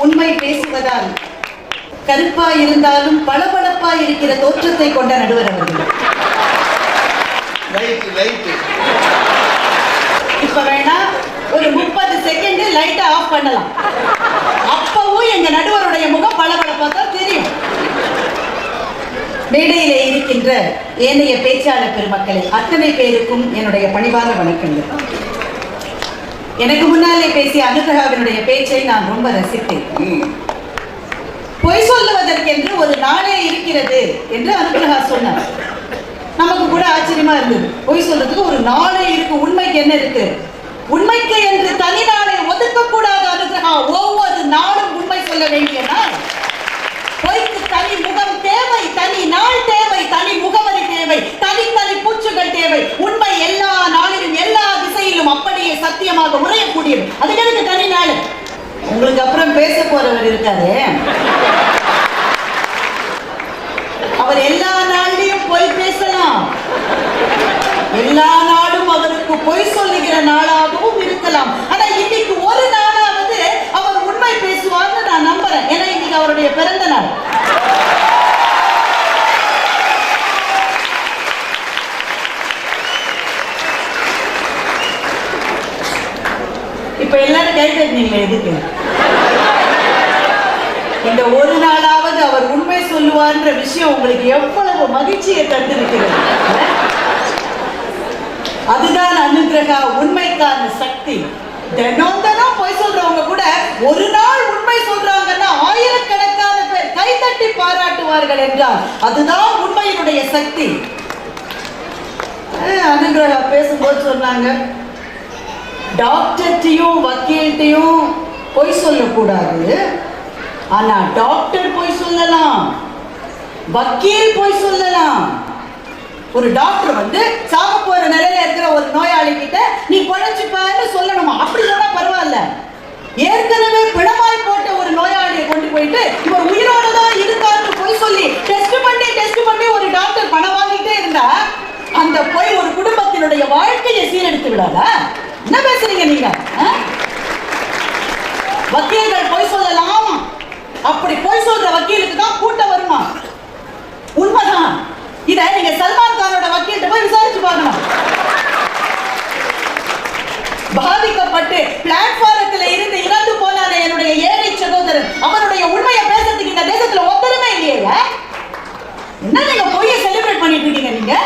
உண்மை பேசுவதால் கருப்பாய் இருந்தாலும் பளபளப்பாய் இருக்கிற தோற்றத்தை கொண்ட நடுவர் அவர்கள். இப்ப வேணா ஒரு 30 செகண்ட் லைட்டை ஆஃப் பண்ணலாம். அப்பவும் எங்க நடுவருடைய முகம் பளபளப்பா தான் தெரியும். மேடையிலே இருக்கின்ற ஏனைய பேச்சாளர் பெருமக்களை அத்தனை பேருக்கும் என்னுடைய பணிவான வணக்கங்கள். எனக்கு முன்னாலே பேசிய அனுகிரகாவினுடைய பேச்சை நான் ரொம்ப ரசித்தேன். பொய் சொல்லுவதற்கென்று ஒரு நாளே இருக்கிறது என்று அனுகிரகா சொன்னார். நமக்கு கூட ஆச்சரியமா இருந்தது. பொய் சொல்றதுக்கு ஒரு நாளே இருக்கு. உண்மைக்கு என்ன இருக்கு? உண்மைக்கு என்று தனி நாளை ஒதுக்க கூடாது அனுகிரகா. ஒவ்வொரு நாளும் உண்மை சொல்ல வேண்டிய நாள். பொய்க்கு தனி முகம் தேவை, தனி நாள் தேவை, தனி முகவரி தேவை, தனி பூச்சுகள் தேவை. உண்மை எல்லா நாளிலும் எல்லா திசையிலும் அப்படியே சத்தியமாக உரையக்கூடியது. அதுக்கு எனக்கு தனி நாள். உங்களுக்கு அப்புறம் பேச போறவர் இருக்காரு, அவர் எல்லா நாளிலும் பொய் பேசலாம். எல்லா நாளும் அவருக்கு பொய் சொல்லுகிற நாளாகவும் இருக்கலாம். ஆனா இன்னைக்கு ஒரு நாளாவது அவர் உண்மை பேசுவார்னு நான் நம்புறேன். ஏன்னா இன்னைக்கு அவருடைய பிறந்த நாள். இப்ப எல்லாரும் கேட்கறீங்களே எதுக்கு? இந்த ஒரு நாளாவது அவர் உண்மை சொல்லுவார்ன்ற விஷயம் உங்களுக்கு எவ்வளவு மகிழ்ச்சியை தந்திருக்கிறது. அதுதான் அனுகிரகா, உண்மைக்கான சக்தி. தினம் தினம் பொய் சொல்றவங்க கூட ஒரு நாள் உண்மை சொல்றாங்கன்னா ஆயிரக்கணக்கான பேர் கைதட்டி பாராட்டுவார்கள் என்றால் அதுதான் உண்மையினுடைய சக்தி. அனுகிரகா பேசும்போது சொன்னாங்க, டாக்டர்ட்டையும் வக்கீல்ட்டையும் பொய் சொல்லக்கூடாது. ஆனா டாக்டர் பொய் சொல்லலாம், வக்கீல் பொய் சொல்லலாம். ஒரு டாக்டர் வந்து சாக போற நிலையில இருக்கிற ஒரு நோயாளி கிட்ட நீ பொழைச்சுப்பான்னு சொல்லணுமா? அப்படி சொன்னா பரவாயில்ல. ஏற்கனவே பிணமாய் போட்ட ஒரு நோயாளியை கொண்டு போயிட்டு இவர் உயிரோட தான் இருக்காருன்னு பொய் சொல்லி டெஸ்ட் பண்ணி ஒரு டாக்டர் பணம் வாங்கிட்டே இருந்தா அந்த பொய் ஒரு குடும்பத்தினுடைய வாழ்க்கையை சீரழித்து விடாதா? என்ன பேசுறீங்க நீங்க? வக்கீல்கள் பொய் சொல்லலாமா? அப்படி பொய் சொல்ற வக்கீலுக்கு தான் கூட்டம் வருமா? உண்மைதான். இதை நீங்க சல்மான் கானோட வக்கீல்கிட்ட போய் விசாரிச்சு பார்க்கணும். பாதிக்கப்பட்டு பிளாட்பாரத்தில் இருந்து இறந்து போனான என்னுடைய ஏழை சகோதரன், அவனுடைய உண்மையை பேசுறதுக்கு இந்த தேசத்துல ஒத்தருமே இல்லையே. என்ன நீங்க பொய்யை செலிப்ரேட் பண்ணிட்டு இருக்கீங்க? நீங்க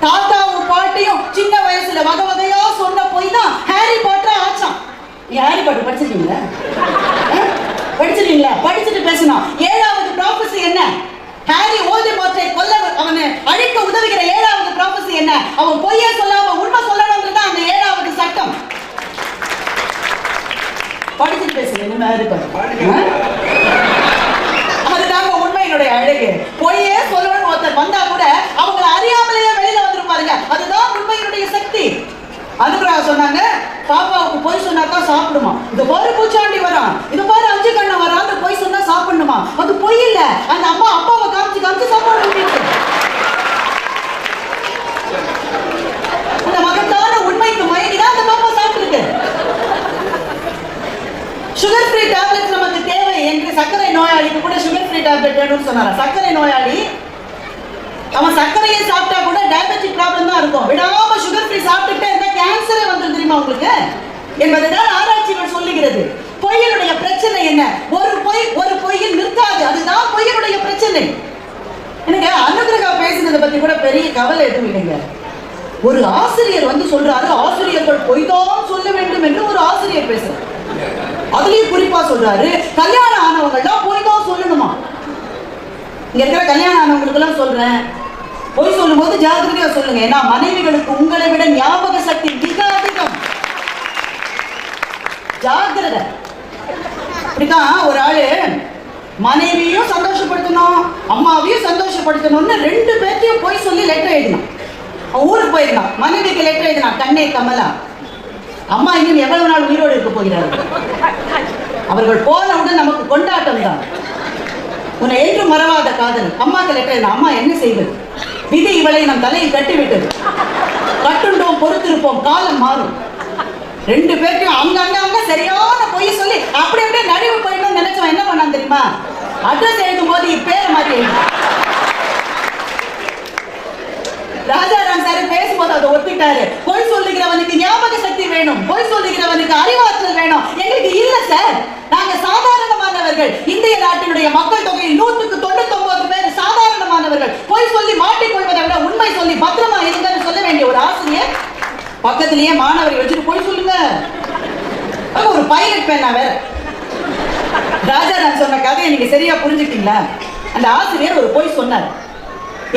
தாத்தாவும் பாட்டையும் சின்ன வயசுல வகை வகையா சொன்ன பொய் தான் ஹாரி பாட்டரா ஆச்சான். ஹாரி பாட்டர் படிச்சிருக்கீங்களா? படிச்சிருக்கீங்களா? படிச்சுட்டு பேசணும். 7வது ப்ராபசி என்ன? ஹாரி வோல்டெமார்ட்டை கொல்ல அவனை அழிக்க உதவுகிற 7வது ப்ராபசி என்ன? அவன் பொய்யே சொல்லாம உண்மை சொல்லணும்ன்றது அந்த 7வது சட்டம். படிச்சுட்டு பேசுங்க. அதுதாங்க உண்மையினுடைய அழகு. பொய்யே சொல்லணும் ஒருத்தர் வந்தா கூட அவங்களை அறியாமலேயே வெளியில வந்துருப்பாருங்க. அதுதான் உண்மையினுடைய சக்தி. அனுகிரகா சொன்னாங்க, பாப்பாவுக்கு பொய் சொன்னாக்கா சாப்பிடுமா. இது பாரு பூச்சாண்டி வரான், இது பாரு 5 கண்ணை வரான், பொய் சொன்னா சாப்பிடணுமா? அது பொய் இல்ல. அந்த அம்மா அப்பாவை காமிச்சு சாப்பாடு. அந்த மகத்தான உண்மைக்கு மயங்கிதான் அந்த பாப்பா சாப்பிட்டுருக்கு. சுகர் ஃப்ரீ டேப்லெட்ஸ் நமக்கு தேவை என்று சர்க்கரை நோயாளிக்கு கூட சுகர் ஃப்ரீ டேப்லெட் வேணும்னு சொன்னாங்க. சர்க்கரை நோயாளி அவன் சர்க்கரையை சாப்பிட்டா கூட டயபெட்டிக் ப்ராப்ளம் தான் இருக்கும். விடாம சுகர் ஃப்ரீ சாப்பிட்டுட்டே இருந்தா கேன்சரே வந்துடும் தெரியுமா உங்களுக்கு? என்பதுதான் ஆராய்ச்சிகள் சொல்லுகிறது. பொய்யினுடைய பிரச்சனை என்ன? ஒரு பொய்யில் நிற்காது. அதுதான் பொய்யினுடைய பிரச்சனை. எனக்கு அனுகிரகா பேசினதை பத்தி கூட பெரிய கவலை எதுவும் இல்லைங்க. ஒரு ஆசிரியர் வந்து சொல்றாரு, ஆசிரியர்கள் பொய் தான் சொல்ல வேண்டும் என்று ஒரு ஆசிரியர் பேசுறாரு. அதுலயும் குறிப்பா சொல்றாரு, கல்யாணம் ஆனவங்க எல்லாம் பொய் தான் சொல்லணுமா. இங்க இருக்கிற கல்யாணம் ஆனவங்களுக்கு எல்லாம் சொல்றேன், பொய் சொல்லும் போது ஜாகிரதையா சொல்லுங்க. ஏன்னா மனைவிகளுக்கு உங்களை விட ஞாபக சக்தி மிக அதிகம். ஜாகிரதை. இப்படிதான் ஒரு ஆளு மனைவியும் சந்தோஷப்படுத்தணும், அம்மாவையும் சந்தோஷப்படுத்தணும்னு 2 பேர்த்தையும் பொய் சொல்லி லெட்டர் எழுதினான். ஊருக்கு போயிருந்தான். மனைவிக்கு லெட்டர் எழுதினான், கண்ணே கமலா, அம்மா இன்னும் எவ்வளவு நாள் உயிரோடு இருக்க போகிறார்கள்? அவர்கள் போனவுடன் நமக்கு கொண்டாட்டம் தான். உன்னை என்றும் மறவாத காதல். அம்மாக்கு லெட்டர் எழுதினான். அம்மா என்ன செய்வது? விதி இவளை நம் தலையில் கட்டிவிட்டது. கட்டுண்டோம், பொறுத்திருப்போம், காலம் மாறும். 2 பேர்த்தையும் அங்க சரியான பொய் சொல்லி அப்படியே நடுவு போயிட்டு அட்ரஸ் எழுதும் போது பேரை மாற்றி ராஜாராம் சார் பேசும்போது அதை ஒத்துக்கிட்டாரு. பொய் சொல்லுகிறவனுக்கு ஞாபக சக்தி வேணும், பொய் சொல்லுகிறவனுக்கு அறிவாற்றல் வேணும். எங்களுக்கு இல்ல சார், நாங்க சாதாரணமானவர்கள். இந்திய நாட்டினுடைய மக்கள் தொகையில் 199 பேர் சாதாரணமானவர்கள். பொய் சொல்லி மாட்டிக்கொள்வதை விட உண்மை சொல்லி பத்திரமா இருங்கன்னு சொல்ல வேண்டிய ஒரு ஆசிரியர் பக்கத்திலேயே மாணவரை வச்சுட்டு பொய் சொல்லுங்க. ஒரு பைலட் பேனா வேற. ராஜாராம் சொன்ன கதையை நீங்க சரியா புரிஞ்சுக்கிட்டீங்களா? அந்த ஆசிரியர் ஒரு பொய் சொன்னார்.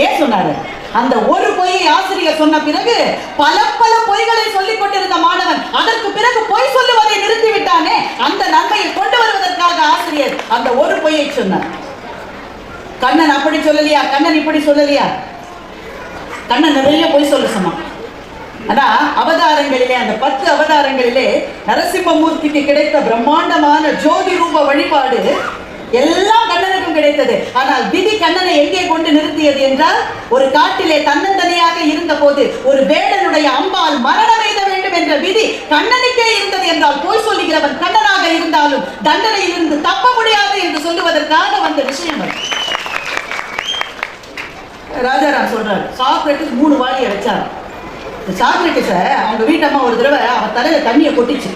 ஏன் சொன்னாரு? அந்த ஒரு பொய்யை ஆசிரியர் சொன்ன பிறகு பல பல பொய்களை சொல்லிக் கொண்டிருந்த மாணவன் அதற்கு பிறகு பொய் சொல்லுவதை நிறுத்திவிட்டானே, அந்த நன்மையை கொண்டு வருவதற்காக ஆசிரியர் அந்த ஒரு பொய்யை சொன்னார். கண்ணன் அப்படி சொல்லலையா, கண்ணன் இப்படி சொல்லலையா, கண்ணன் நிறைய பொய் சொல்ல சொன்னான். ஆனா அவதாரங்களிலே, அந்த 10 அவதாரங்களிலே நரசிம்மமூர்த்திக்கு கிடைத்த பிரம்மாண்டமான ஜோதி ரூப வழிபாடு எல்லாம் கண்ணனுக்கும் கிடைத்தது. ஆனால் விதி கண்ணனை எங்கே கொண்டு நிறுத்தியது என்றால், ஒரு காட்டிலே தன்னந்தனியாக இருந்த போது ஒரு வேடனுடைய அம்பால் மரணம் எய்த வேண்டும் என்ற விதி கண்ணனுக்கே இருந்தது என்றால், போய் சொல்லுகிறவன் கண்ணனாக இருந்தாலும் தண்டனையில் இருந்து தப்ப முடியாது என்று சொல்லுவதற்காக வந்த விஷயம். ராஜாராம் சொல்றாரு, சாக்ரட்டிஸ் 3 வாளியை வச்சார். சாக்ரட்டிஸ அவங்க வீட்டம்மா ஒரு தடவை அவர் தலையில தண்ணியை கொட்டிச்சு.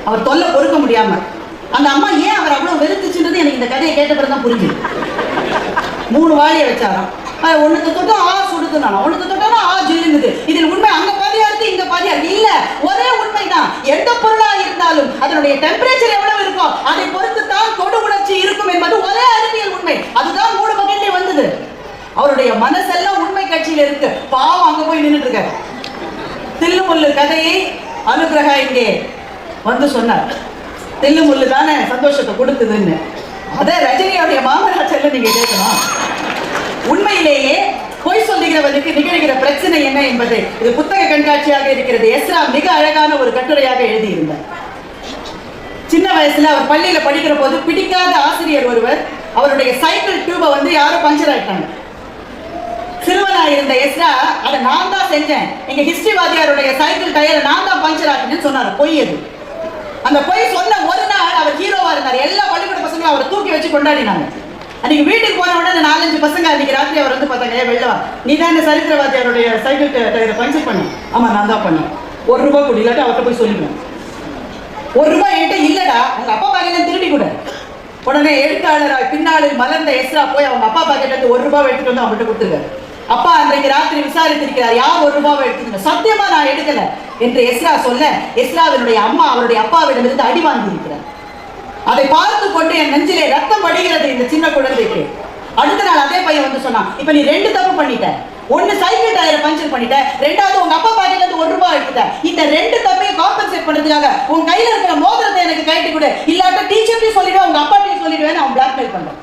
அவர் தொல்லை பொறுக்க முடியாம அந்த அம்மா ஏன் அவர் அவ்வளவு வெறுத்துச்சுன்றது எனக்கு இந்த கதையை கேட்ட பிறகுதான் புரிஞ்சுது. 3 வாளியை வச்சாராம். ஒண்ணுக்கு தொட்டா சுடுது, ஒண்ணுக்கு தொட்டா ஜில்லுங்குது. இதில் உண்மை அங்க பாதியா இருக்கு, இங்க பாதியா இருக்கு. இல்ல, ஒரே உண்மைதான். எந்த பொருளா இருந்தாலும் அதனுடைய டெம்பரேச்சர் எவ்வளவு இருக்கோ அதை பொறுத்து தான் தொடு உணர்ச்சி இருக்கும் என்பது ஒரே அறிவியல் உண்மை. அதுதான் 3 பக்கத்திலே வந்தது. அவருடைய மனசெல்லாம் உண்மை கட்சியில இருக்கு. பாவம் அங்க போய் நின்றுட்டு இருக்க. தில்லுமுல்லு கதையை அனுகிரகா இங்கே வந்து சொன்னார். தில்லுமுல்லு தானே சந்தோஷத்தை கொடுத்ததுன்னு. அதே ரஜினியோடைய மாமராஜர்ல நீங்க கேட்கணும். உண்மையிலேயே பொய் சொல்லுகிறவனுக்கு நிகழ்கிற பிரச்சனை என்ன என்பது இது புத்தக கண்காட்சியாக இருக்கிறது. எஸ்ரா மிக அழகான ஒரு கட்டுரையாக எழுதியிருந்தார். சின்ன வயசுல அவர் பள்ளியில படிக்கிற போது பிடிக்காத ஆசிரியர் ஒருவர் அவருடைய சைக்கிள் டியூபை வந்து யாரோ பஞ்சர் ஆயிட்டாங்க. சிறுவனா இருந்த எஸ்ரா, அதை நான் தான் செஞ்சேன், எங்க ஹிஸ்டரி வாத்தியாருடைய சைக்கிள் டயரை நான் தான் பஞ்சர் ஆக்கினேன்னு சொன்னார். பொய் அது. அந்த பொய் சொன்ன ஒரு நாள் அவர் ஹீரோவா இருந்தார். எல்லா பள்ளிக்கூட பசங்களும் அவரை தூக்கி வச்சு கொண்டாடினாங்க. அன்னைக்கு வீட்டுக்கு போன உடனே 4-5 பசங்க அன்னைக்கு ராத்திரி அவர் வந்து பார்த்தாங்க, வெள்ளவா நீ தான் இந்த சரித்திரவாதியாருடைய சைக்கிள் டயரை பஞ்சர் பண்ண? ஆமா நான் தான் பண்ணேன். ₹1 கொடு, இல்லாட்டி அவர்கிட்ட போய் சொல்லிடுவேன். ₹1 என்கிட்ட இல்லடா, உங்க அப்பா பாக்கெட்ல திருடி கூட. உடனே எழுத்தாளராய் பின்னாளில் மலர்ந்த எஸ்ரா போய் அவங்க அப்பா பாக்கெட்ல இருந்து ₹1 எடுத்துட்டு வந்து அவங்ககிட்ட கொடுத்துருக்காரு. அப்பா அன்றைக்கு ராத்திரி விசாரித்திருக்கிறார், யார் ₹1 எடுத்துக்கணும், சத்தியமா நான் எடுக்கல என்று எஸ்ரா சொல்ல, எஸ்ராவினுடைய அம்மா அவருடைய அப்பாவிடமிருந்து அடி வாங்கி இருக்கிறார். அதை பார்த்து கொண்டு என் நெஞ்சிலே ரத்தம் வடிகிறது இந்த சின்ன குழந்தைக்கு. அடுத்த நாள் அதே பையன் வந்து சொன்னான், இப்ப நீ 2 தப்பு பண்ணிட்ட. ஒன்னு சைக்கிள் டயரை பஞ்சர் பண்ணிட்ட, 2வது உங்க அப்பா பாக்கெட்ல இருந்து ₹1 எடுத்துட்ட. இந்த 2 தப்பையும் காம்பன்சேட் பண்றதுக்காக உன் கையில இருக்கிற மோதிரத்தை எனக்கு கைட்டு கொடு, இல்லாட்ட டீச்சர்ட்டையும் சொல்லிடுவேன், உங்க அப்பாட்டையும் சொல்லிடுவேன் அவன் பிளாக்மெயில் பண்ணான்.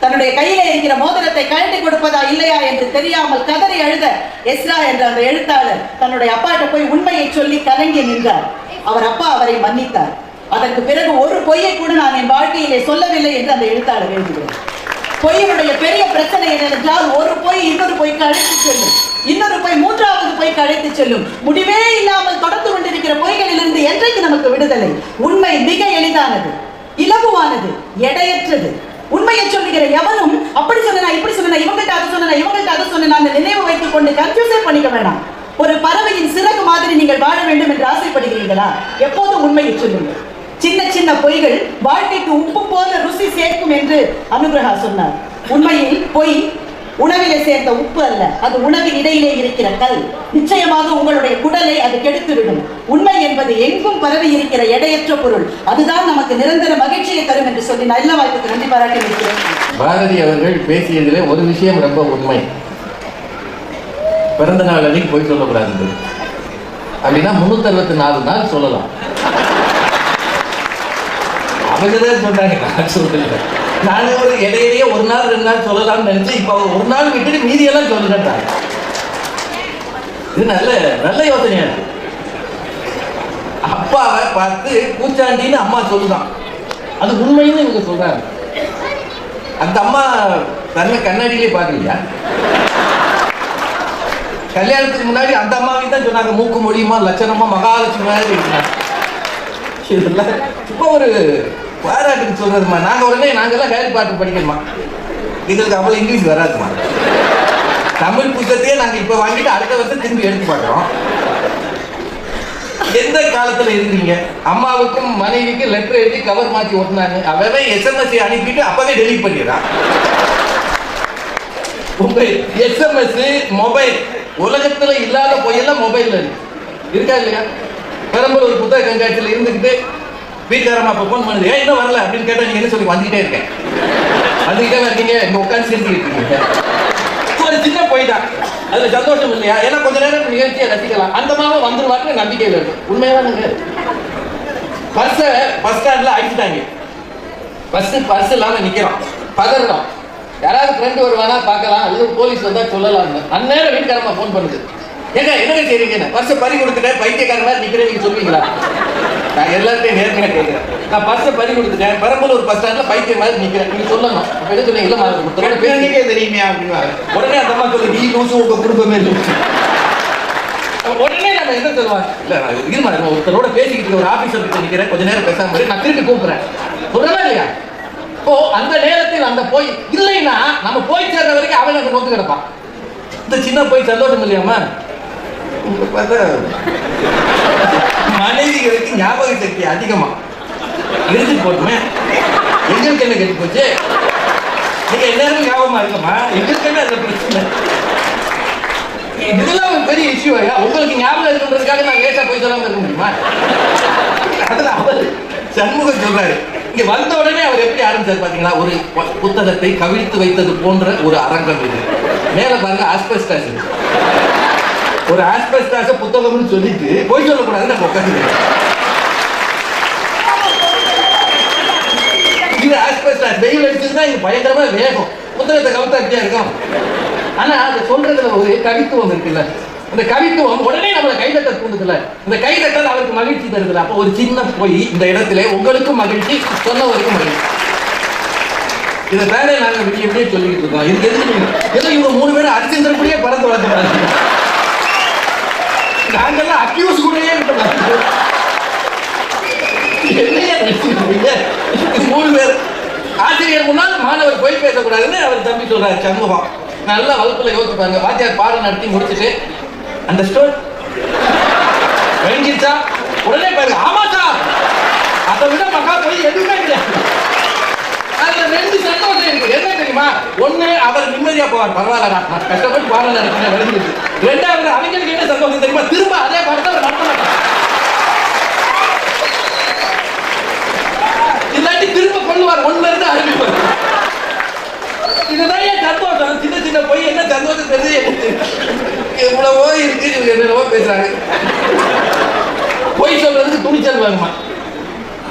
தன்னுடைய கையில இருக்கிற மோதிரத்தை கழட்டி கொடுப்பதா இல்லையா என்று தெரியாமல் கதறி அழுத எஸ்ரா என்ற அந்த எழுத்தாளர் தன்னுடைய அப்பாட்ட போய் உண்மையை சொல்லி கலங்கி நின்றார். அவர் அப்பா அவரை மன்னித்தார். அதற்கு பிறகு ஒரு பொய்யை கூட நான் என் வாழ்க்கையிலே சொல்லவில்லை என்று அந்த எழுத்தாளர் எழுதுகிறார். பொய்யினுடைய பெரிய பிரச்சனை என்னவென்றால், ஒரு பொய் இன்னொரு பொய்க்கு அழைத்து செல்லும், இன்னொரு பொய் 3வது பொய்க்கு அழைத்து செல்லும். முடிவே இல்லாமல் தொடர்ந்து கொண்டிருக்கிற பொய்களிலிருந்து என்றைக்கு நமக்கு விடுதலை? உண்மை மிக எளிதானது, இலகுவானது, எடையற்றது. உண்மையை சொல்லுகிற எவனும் அப்படி சொன்னா இப்படி சொன்னா, இவங்கள்ட்ட அதை சொன்னா இவங்கள்ட்ட அதை சொன்னா அந்த நினைவு வைத்துக் கொண்டு கன்ஃபியூஸே பண்ணிக்க வேண்டாம். ஒரு பறவையின் சிறகு மாதிரி நீங்கள் வாழ வேண்டும் என்று ஆசைப்படுகிறீர்களா? எப்போதும் உண்மையை சொல்லுங்கள். சின்ன சின்ன பொய்கள் வாழ்க்கைக்கு உப்பு போல ருசி சேர்க்கும் என்று அனுகிரகா சொன்னார். உண்மையில் பொய் உணவிலே சேர்ந்த உப்பு அல்ல, அது உணவின் இடையிலே இருக்கிற கல். நிச்சயமாக உங்களுடைய குடலை அது கெடுத்துவிடும். உண்மை என்பது எங்கும் பரவி இருக்கிற எடையற்ற பொருள். அதுதான் நமக்கு நிரந்தர மகிழ்ச்சியை தரும் என்று சொல்லி நல்ல வாய்ப்புக்கு நன்றி பாராட்டி இருக்கிறேன். பாரதி அவர்கள் பேசியதிலே ஒரு விஷயம் ரொம்ப உண்மை. பிறந்த நாள் அன்னைக்கு போய் சொல்லக்கூடாது அப்படின்னா 364 நாள் சொல்லலாம். அவங்கதான் சொன்னாங்க, நான் சொல்லல. நான் ஒரு இடையிலேயே 1 நாள் 2 நாள் சொல்லலாம்னு நினைச்சேன். இப்போ 1 நாள் விட்டுட்டு மீதியெல்லாம் சொல்லுங்கட்டாங்க. இது நல்ல நல்ல யோசனையா இருக்கு. அப்பாவை பார்த்து பூச்சாண்டின்னு அம்மா சொல்லுதான், அது உண்மைன்னு இவங்க சொல்றாங்க. அந்த அம்மா தன்னை கண்ணாடியிலே பார்க்கலையா? கல்யாணத்துக்கு முன்னாடி அந்த அம்மாவையும் தான் சொன்னாங்க, மூக்கு முடியுமா லட்சணமா மகாலட்சுமி மாதிரி இருந்தாங்க. இதெல்லாம் இப்போ ஒரு பாராட்டுக்கு சொல்றதுமா. நாங்கெல்லாம் ஹேரி பாட்டர் படிக்கணுமா, எங்களுக்கு அவ்வளவு இங்கிலீஷ் வராதுமா. தமிழ் புத்தகத்தையே நாங்க இப்ப வாங்கிட்டு அடுத்த வருஷம் திரும்பி எடுத்து பார்க்கிறோம். எந்த காலத்துல இருந்தீங்க? அம்மாவுக்கும் மனைவிக்கும் லெட்டர் எழுதி கவர் மாத்தி ஓட்டினாங்க. அவன் SMS அனுப்பிட்டு அப்பவே டெலிட் பண்ணிடுறான். உங்க SMS மொபைல் உலகத்துல இல்லாத போயெல்லாம் மொபைல்ல இருக்கா இல்லையா? பெரம்பலூர் ஒரு புத்தக கண்காட்சியில் இருந்துக்கிட்டு வீட்டுக்காரமா அப்ப போன் பண்ணுது, ஏன் இன்னும் வரல அப்படின்னு கேட்டா நீங்க என்ன சொல்லி வந்துகிட்டே இருக்கேன், வந்துகிட்டே இருக்கீங்க, இங்க உட்காந்து சிரிச்சுக்கிட்டு இருக்கீங்க. ஒரு சின்ன போயிட்டான், அதுல சந்தோஷம் இல்லையா? ஏன்னா கொஞ்ச நேரம் நிகழ்ச்சியை ரசிக்கலாம். அந்த மாதிரி வந்துருவாங்க நம்பிக்கையில் இருக்கு. உண்மையாதானுங்க. பஸ் ஸ்டாண்ட்ல அடிச்சுட்டாங்க. பஸ் இல்லாம நிக்கிறோம், பதறோம். யாராவது ஃப்ரெண்டு வருவானா பார்க்கலாம், அல்லது போலீஸ் வந்தா சொல்லலாம். அந்நேரம் வீட்டுக்காரமா போன் பண்ணுது, ஏங்க என்னங்க செய்றீங்க? பர்ஸை பறி கொடுத்துட்டேன், பைத்தியக்கார மாதிரி நிக்கிறேன், நீங்க சொல்லுவீங்களா? நான் எல்லாத்தையும் நேர்மையா கேட்கிறேன். நான் பர்ஸை பறி கொடுத்துட்டேன், பெரம்பலூர் பஸ் ஸ்டாண்ட்ல பைத்தியம் மாதிரி நிக்கிறேன், நீங்க சொல்லணும். அப்ப என்ன சொன்னீங்க? இல்ல பேருக்கே தெரியுமே அப்படின்னா உடனே அந்த அம்மா சொல்லு, நீ லூசு, உங்க குடும்பமே லூசு. உடனே நம்ம என்ன சொல்லுவாங்க? இல்ல இருமா, ஒருத்தரோட பேசிக்கிட்டு ஒரு ஆபீசர் கிட்ட நிக்கிறேன், கொஞ்ச நேரம் பேசாம நான் திருப்பி கூப்பிடுறேன் சொல்றதா இல்லையா? இப்போ அந்த நேரத்தில் அந்த போய் இல்லைன்னா நம்ம போய் சேர்ற வரைக்கும் அவன் அங்க நோத்து கிடப்பான். இந்த சின்ன போய் சந்தோஷம் இல்லையாமா? பார்த்தா மனைவிகளுக்கு ஞாபக சக்தி அதிகமா எழுதிட்டு போட்டுமே. எங்களுக்கு என்ன கெட்டு போச்சு? நீங்க எல்லாருக்கும் ஞாபகமா இருக்கமா? எங்களுக்கு என்ன அந்த பிரச்சனை? இதெல்லாம் ஒரு பெரிய இஷ்யூ ஐயா. உங்களுக்கு ஞாபகம் இருக்குன்றதுக்காக நான் லேட்டா போய் சொல்லாம இருக்க முடியுமா? அதுல அவர் சண்முகம் சொல்றாரு, இங்க வந்த உடனே அவர் எப்படி ஆரம்பிச்சார் பாத்தீங்களா? ஒரு புத்தகத்தை கவிழ்த்து வைத்தது போன்ற ஒரு அரங்கம் இது. மேல பாருங்க ஆஸ்பெஸ்டாஸ், ஒரு ஆஸ்பெஸ்டாஸ புத்தகம்னு சொல்லிட்டு போய் சொல்லக்கூடாது. நம்ம உட்காந்து இது ஆஸ்பெஸ்டாஸ், வெயில் அடிச்சதுன்னா இங்க பயங்கரமா வேகம், புத்தகத்தை கவுத்தா அப்படியா இருக்கும். ஆனா அதை சொல்றதுல ஒரு கவித்துவம் இருக்குல்ல, அந்த கவித்துவம் உடனே நம்மளை கைதட்ட தூண்டுதுல, இந்த கைதட்டல் அவருக்கு மகிழ்ச்சி தருதுல. அப்போ ஒரு சின்ன போய் இந்த இடத்துல உங்களுக்கும் மகிழ்ச்சி, சொன்னவருக்கும் மகிழ்ச்சி. இதை வேற நாங்க விடிய விடிய சொல்லிட்டு இருக்கோம். இதுக்கு எதுக்கு ஏதோ இவங்க 3 பேரும் அரிச்சந்திரப்படியே பறந்து வளர்த்துறாங்க. நாங்கெல்லாம் அக்யூஸ் கூடயே என்னையா 3 பேர் ஆசிரியர் முன்னால் மாணவர் போய் பேசக்கூடாதுன்னு அவர் தம்பி சொல்றாரு சண்முகம். நல்லா வகுப்புல யோசிச்சு பாருங்க, வாத்தியார் பாடம் நடத்தி முடிச்சுட்டு அந்த ஸ்டோர் வெஞ்சிச்சா உடனே பாருங்க, ஆமா சார், அதை விட மகா போய் எதுவுமே கிடையாது. அதுல 2 சந்தோஷம் இருக்கு. என்ன தெரியுமா? ஒண்ணு, அவர் நிம்மதியா போவார், பரவாயில்லடா நான் கஷ்டப்பட்டு பாடம் நடத்தினேன் விளங்கிடுச்சு. 2வது, அவங்களுக்கு என்ன சந்தோஷம் தெரியுமா? திரும்ப அதே பாடத்தை அவர் நடத்த மாட்டார். இல்லாட்டி திரும்ப கொள்ளுவார், 1ல இருந்து ஆரம்பிப்பார். இதுதான் ஏன் சந்தோஷம். சின்ன சின்ன போய் என்ன சந்தோஷம் தெரியுது? எவ்வளவோ இருக்கு, என்னவோ பேசுறாங்க. பொய் சொல்றதுக்கு துணிச்சல் வேணுமா?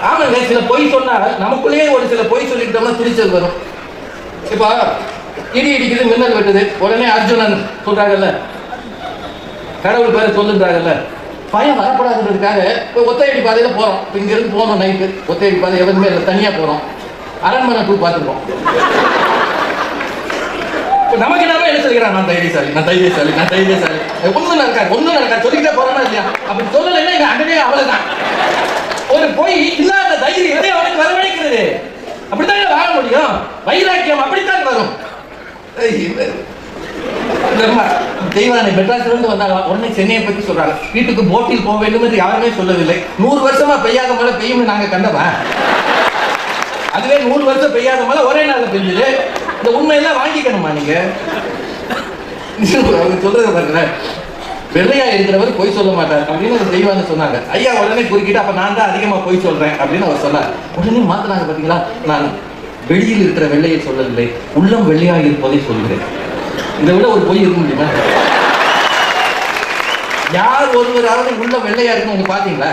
ஆமாங்க, சில பொய் சொன்னா நமக்குள்ளேயே ஒரு சில பொய் சொல்லிட்டோம்னா துணிச்சல் வரும். இப்ப இடி இடிக்குது, மின்னல் வெட்டுது, உடனே அர்ஜுனன் சொல்றாங்கல்ல, கடவுள் பேரை சொல்லுறாங்கல்ல, பயம் வரக்கூடாதுன்றதுக்காக ஒத்தையடி பாதையில போறோம். இங்க இருந்து போனோம் நைட்டு, ஒத்தையடி பாதை எவருமே இல்லை, தனியா போறோம். அரண்மனை டூ பார்த்துருக்கோம். நமக்கு நாம என்ன சொல்லிக்கிறான், நான் தைரியசாலி, நான் தைரியசாலி, நான் தைரியசாலி. ஒன்னும் நடக்காது சொல்லிக்கிட்டே போறோமா இல்லையா? அப்படி சொல்லலைன்னா எங்க அங்கனே அவ்வளவுதான். ஒரு பொய் இல்லாத தைரியம் அவனுக்கு வரவழைக்கிறது. அப்படித்தான் வாழ முடியும். வைராக்கியம் அப்படித்தான் வரும். தெய்வானை மெட்ராஸ்ல இருந்து வந்தாங்க, உடனே சென்னையை பத்தி சொல்றாங்க. வீட்டுக்கு போட்டில் போக வேண்டும் என்று யாருமே சொல்லவில்லை. 100 வருஷமா பெய்யாத மழை பெய்யும் நாங்க கண்டவா? அதுவே 100 வருஷம் பெய்யாத மழை ஒரே நாள்ல பெய்யுது. இந்த உண்மையெல்லாம் வாங்கிக்கணுமா நீங்க? அவங்க சொல்றது பாருங்க, வெள்ளையா இருக்கிறவர் பொய் சொல்ல மாட்டார் அப்படின்னு தெய்வான சொன்னாங்க. ஐயா உடனே குறுக்கிட்டு, அப்ப நான் தான் அதிகமா பொய் சொல்றேன் அப்படின்னு அவர் சொன்னார். உடனே மாத்தினாங்க பாத்தீங்களா, நான் வெளியில் இருக்கிற வெள்ளையை சொல்லவில்லை, உள்ளம் வெள்ளையாக இருப்பதை சொல்கிறேன். இதை விட ஒரு பொய் இருக்க முடியுமா? யார் ஒருவராவது உள்ள வெள்ளையா இருக்குன்னு நீங்க பாத்தீங்களா?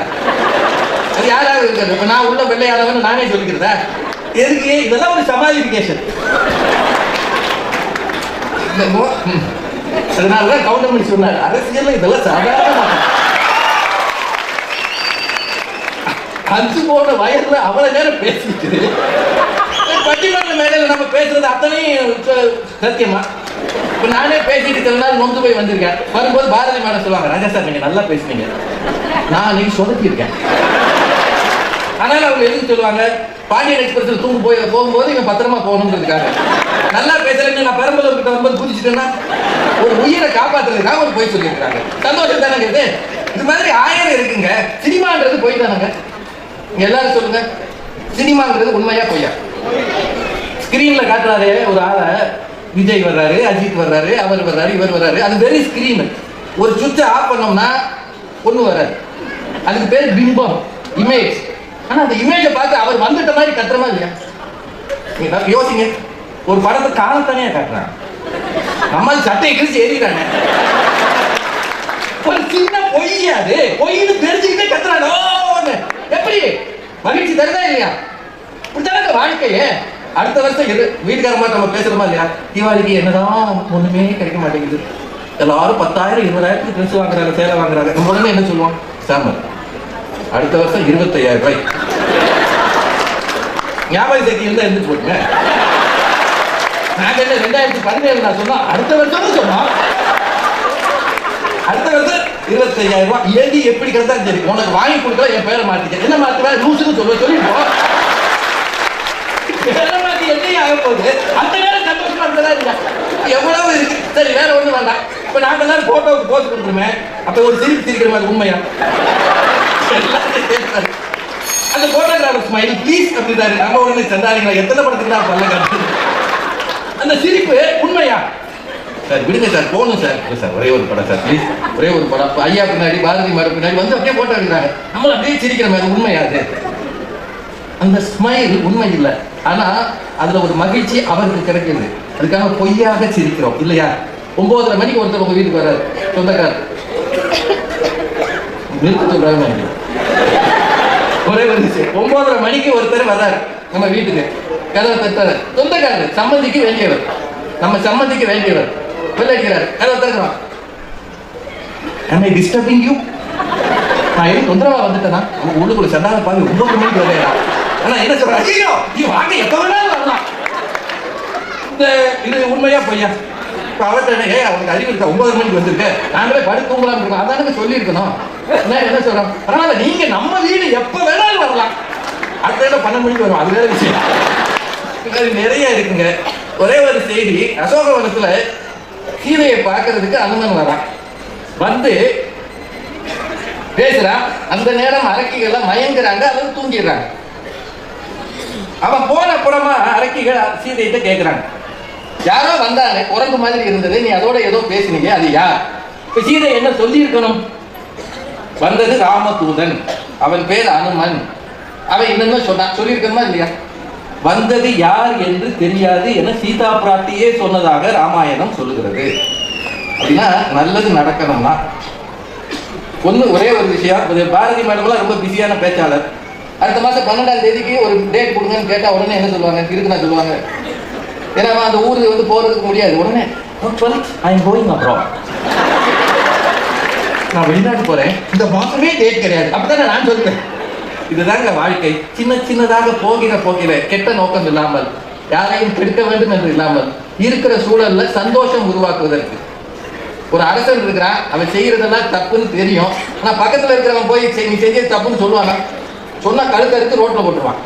அது யாராவது இருக்காது. இப்ப நான் உள்ள வெள்ளையானவன்னு நானே சொல்லிக்கிறதா? எதுக்கு? இதெல்லாம் ஒரு சமாளிபிகேஷன். அதனாலதான் கவுண்டமணி சொன்னார், அரசியல் இதெல்லாம் சாதாரண அஞ்சு போன வயசுல அவ்வளவு நேரம் பேசிட்டு பட்டிமன்ற மேடையில நம்ம பேசுறது அத்தனையும் சத்தியமா? இப்ப நானே பேசிட்டு இருக்கிறதுனால நொந்து போய் வந்திருக்கேன். வரும்போது பாரதி மேடம் சொல்லுவாங்க, ராஜா சார் நீங்க நல்லா பேசுனீங்க, நான் நீங்க சொதப்பியிருக்கேன். ஆனால் அவங்க எதுக்கு சொல்லுவாங்க, பாண்டியன் எக்ஸ்பிரஸ்ல போகும்போது இவன் பத்திரமா போகணுங்கிறதுக்காக. நல்லா பேசுறேன்னு நான் பெரம்பலூர் கிட்ட வரும்போது குதிச்சுட்டேன்னா ஒரு உயிரை காப்பாத்துறதுக்காக ஒரு போய் சொல்லியிருக்காங்க. சந்தோஷம் தானே இது. இது மாதிரி 1000 இருக்குங்க. சினிமான்றது போய் தானங்க. இங்க எல்லாரும் சொல்லுங்க, சினிமாங்கிறது உண்மையா பொய்யா? ஸ்கிரீன்ல காட்டுறாரு ஒரு ஆளை, விஜய் வர்றாரு, அஜித் வர்றாரு, அவர் வர்றாரு, இவர் வர்றாரு, அது வெறும் ஸ்கிரீன். ஒரு சுவிட்சை ஆஃப் பண்ணோம்னா ஒண்ணு வராது. அதுக்கு பேர் பிம்பம், இமேஜ். ஆனா அந்த இமேஜை பார்த்து அவர் வந்துட்ட மாதிரி கட்டுறமா இல்லையா? நீங்க யோசிங்க, ஒரு படத்தை காலத்தானே காட்டுறாங்க, நம்ம சட்டையை கிழிச்சு ஏறிறாங்க. ஒரு சின்ன பொய்யாது, பொய்னு தெரிஞ்சுக்கிட்டே கத்துறாங்க. எப்படி மகிழ்ச்சி தருதா இல்லையா? இப்படித்தான வாழ்க்கையே. அடுத்த வருஷம் வீட்டுக்காரமா நம்ம பேசுறோமா இல்லையா? தீபாவளிக்கு என்னதான் ஒண்ணுமே கிடைக்க மாட்டேங்குது, எல்லாரும் 10,000 20,000 ட்ரெஸ் வாங்குறாங்க, சேலை வாங்குறாங்க. நம்ம உடனே என்ன சொல்லுவோம்? சாமர் அடுத்த வருஷம் 25,000 ரூபாய் ஞாபகம் சக்தி இருந்தா எழுந்து போட்டுங்க. நாங்க என்ன 2017 நான் சொன்னோம், அடுத்த வருஷம் சொன்னோம். அடுத்த வருஷம் 25,000 ரூபாய். ஏதி எப்படி கிடைச்சா சரி, உனக்கு வாங்கி கொடுக்கல, என் பேரை மாத்திக்க. என்ன மாத்துவேன்? லூசுன்னு சொல்லிப்போம். பேரை மாத்தி என்னையும் ஆக போகுது. அந்த நேரம் சந்தோஷமா இருந்ததா இல்லையா? எவ்வளவு இருக்கு. சரி, வேற ஒண்ணு வேண்டாம். இப்ப நாங்க எல்லாரும் போட்டோவுக்கு போஸ்ட் கொடுத்துருமே, அப்ப ஒரு சிரிப்பு சிரிக்கிற மாதிரி உண்மையா? அந்த போட்டோகிராஃபர் ஸ்மைல் ப்ளீஸ் அப்படின்னாரு. நம்ம உடனே சந்தாரிங்களா எத்தனை படத்துக்கு தான் பல்ல காட்டு. அந்த சிரிப்பு உண்மையா? சார் விடுங்க சார், போகணும் சார். சார் ஒரே ஒரு படம் சார் ப்ளீஸ், ஒரே ஒரு படம். ஐயா பின்னாடி, பாரதி மாடு பின்னாடி வந்து அப்படியே போட்டோ எடுக்கிறாங்க. நம்மள அப்படியே சிரிக்கிற மாதிரி உண்மையா? அது அந்த ஸ்மைல் உண்மை இல்லை. ஆனா அதுல ஒரு மகிழ்ச்சி அவருக்கு கிடைக்கிறது. அதுக்காக பொய்யாக சிரிக்கிறோம் இல்லையா? 9:30 மணிக்கு ஒருத்தர் உங்க வீட்டுக்கு வர்றாரு, சொந்தக்காரர். நிறுத்த சொல்றாங்க. ஒரே ஒரு விஷயம், 9:30 மணிக்கு ஒருத்தர் வர்றாரு நம்ம வீட்டுக்கு, கதவை தட்டுறாரு. சொந்தக்காரர், சம்மந்திக்கு வேண்டியவர், நம்ம சம்மந்திக்கு வேண்டியவர். அடிக்கிறாரு, கதவை தட்டுறான். Am I disturbing you? நான் எதுவும் தொந்தரவா வந்துட்டேன்னா? உள்ளுக்குள்ள சண்டால பாதி 9 மணிக்கு வரலையா? ஆனா என்ன சொல்ற? ஐயோ நீ வாங்க, எப்ப வேணாலும் வரலாம். இது உண்மையா பொய்யா? அவர்கிட்ட அவனுக்கு அறிவு இருக்கா? 9 மணிக்கு வந்திருக்க, நாங்களே படுத்து தூங்கலாம் இருக்கோம், அதானே சொல்லியிருக்கணும். என்ன சொல்றோம்? அதனால நீங்க நம்ம வீடு எப்ப வேணாலும் வரலாம். அடுத்த 12 மணிக்கு வரும், அது வேற விஷயம். நிறைய இருக்குங்க. ஒரே ஒரு செய்தி, அசோகவனத்துல சீதையை பார்க்கறதுக்கு அனுமன் வரான். வந்து பேசுறான். அந்த நேரம் அரக்கிகள் மயங்குறாங்க, அல்லது தூங்கிடுறாங்க. அவன் போன புறமா அரக்கிகள் சீதையிட்ட கேட்கிறாங்க, யாரோ வந்தாங்க, குரங்கு மாதிரி இருந்தது, நீ அதோட ஏதோ பேசினீங்க, அது யார்? இப்ப சீதை என்ன சொல்லி இருக்கணும்? வந்தது ராமதூதன், அவன் பேர் அனுமன். அவன் என்னன்னு சொன்னான், சொல்லியிருக்கணுமா இல்லையா? வந்தது யார் என்று தெரியாது என சீதா பிராட்டியே சொன்னதாக ராமாயணம் சொல்லுகிறது. அப்படின்னா நல்லது நடக்கணும்னா ஒண்ணு, ஒரே ஒரு விஷயம். பாரதி மேடம்லாம் ரொம்ப பிஸியான பேச்சாளர். அடுத்த மாசம் 12ஆம் தேதிக்கு ஒரு டேட் கொடுங்கன்னு கேட்டா உடனே என்ன சொல்லுவாங்க? இருக்குன்னா சொல்லுவாங்க. ஏன்னா அந்த ஊருக்கு வந்து போறதுக்கு முடியாது. உடனே நான் வெளிநாட்டு போறேன், இந்த மாசமே டேட் கிடையாது, அப்படித்தானே நான் சொல்றேன். இதுதாங்க வாழ்க்கை. சின்ன சின்னதாக போகிற கெட்ட நோக்கம் இல்லாமல், யாரையும் கெடுக்க வேண்டும் என்று இல்லாமல், இருக்கிற சூழல்ல சந்தோஷம் உருவாக்குவதற்கு. ஒரு அரசன் இருக்கிறான், அவன் செய்யறதெல்லாம் தப்புன்னு தெரியும். ஆனா பக்கத்துல இருக்கிறவன் போய் நீ செஞ்சது தப்புன்னு சொல்லுவானா? சொன்னா கழுத்தறுத்து ரோட்ல போட்டுருவான்.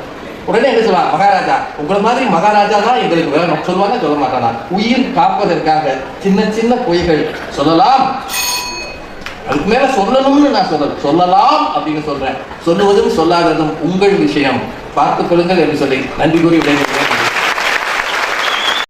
உடனே என்ன சொல்லுவான்? மகாராஜா, உங்களை மாதிரி மகாராஜா தான் எங்களுக்கு வேணும் சொல்லுவாங்க. சொல்ல மாட்டானா? உயிர் காப்பதற்காக சின்ன சின்ன பொய்கள் சொல்லலாம். அதுக்கு மேல சொல்லணும்னு நான் சொல்லலாம் அப்படின்னு சொல்றேன். சொல்லுவதும் சொல்லாததும் உங்கள் விஷயம், பார்த்துக் கொள்ளுங்கள் என்று சொல்லி நன்றி கூறி விடைபெறுகிறேன்.